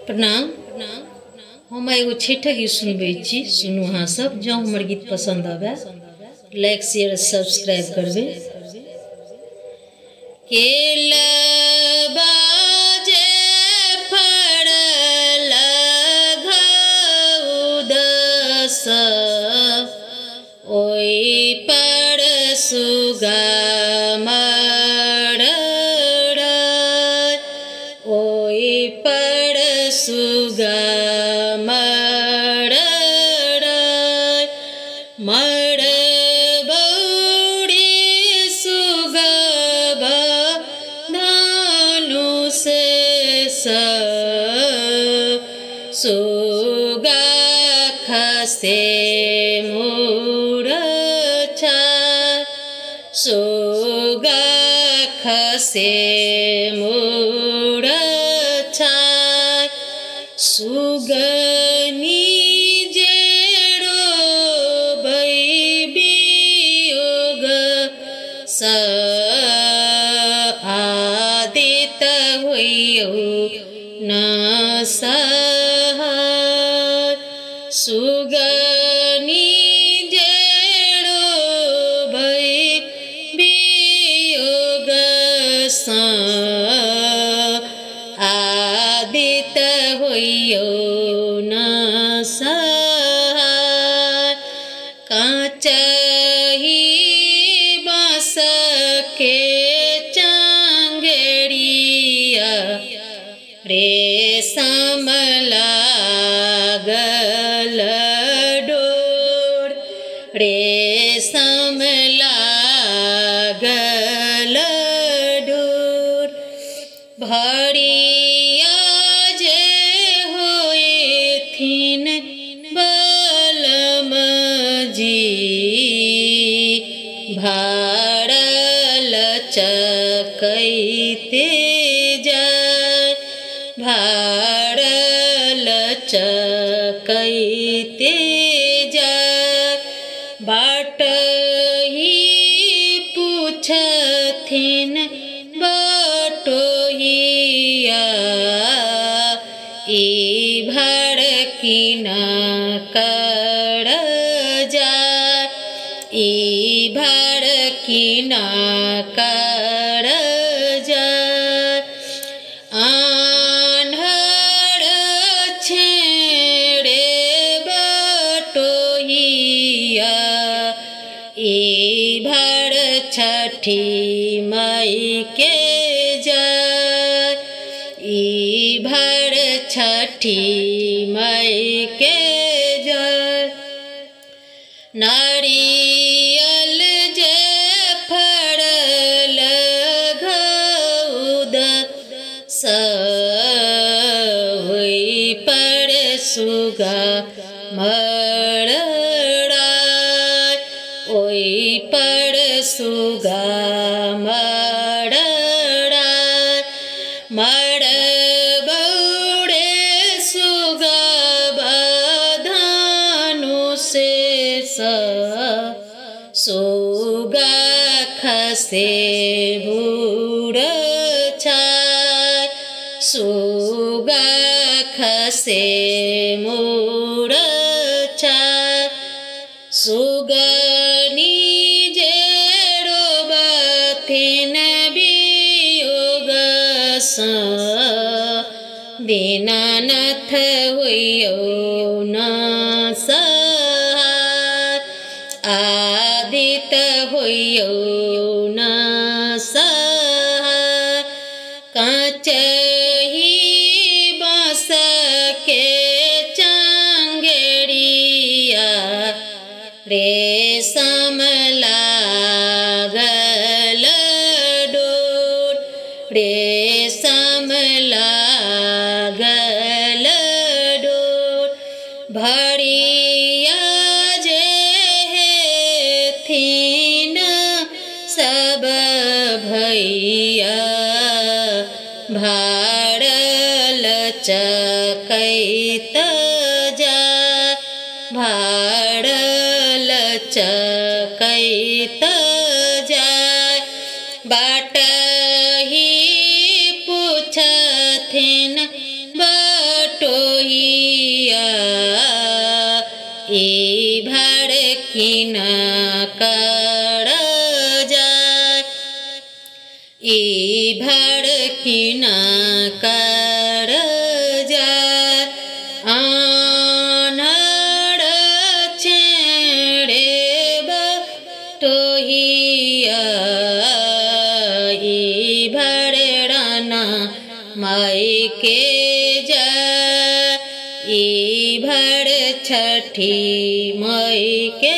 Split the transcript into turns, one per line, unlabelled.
प्रणाम। हम एगो छठा गीत सुनबे छी, सुनू अहाँ सब। जँ हमर गीत पसंद आवे लाइक शेयर सब्सक्राइब करबे। केलबा जे फड़ल घउदस, ओइ पर सुगा मरड़ै, ओइ पर सुगा मरड़ै। मरबौड़ी सुगबा धनुष से, सुगा खसे मूरछा, सुगा खसे मूरछा। सुगनी जेरो वियोग स, आदित होइयो न सहै। सुगनी जेरो वियोग स, आदित होइयो न सहै। काचही बाँस के चांगेरिया, रेशम लागल डोर, रेशम लागल डोर। भरिया जे होएथिन बलम जी, भारल चकैते जाय, भारल चकैते जाय। बाटही पूछथिन बटोहिया, ई भाड़ किना कर जाय, ई भाड़ किना कर जाय। आन्हर छेड़े बटोहिया, ई भाड़ छठी माई के जाय, ई भाड़ छठी माई के जाय। नारियल जे फड़ल घउदस, ओइ पर सुगा मरड़ै, ओइ पर सुगा मरड़ै। मरबौड़े सुगबा धनुष से, सुगा खसे मूरछा, सुगा खसे मूरछा। सुगनी जेरो बथिन वियोग स, दीनानाथ होइयो न सहै, आदित होइयो न सहै। काचही बाँस के चांगेरिया, रेशम लागल डोर, रेशम लागल डोर। भरिया जे हेथिन सब भैया, भारल चकैत जाय, भारल चकैत जाय। बाटही पूछथिन बट किन कर जाय ई भर किन कर जाय आनर छेड़े बटोहिया ई भर राना माई के जय ई भर छठी माई के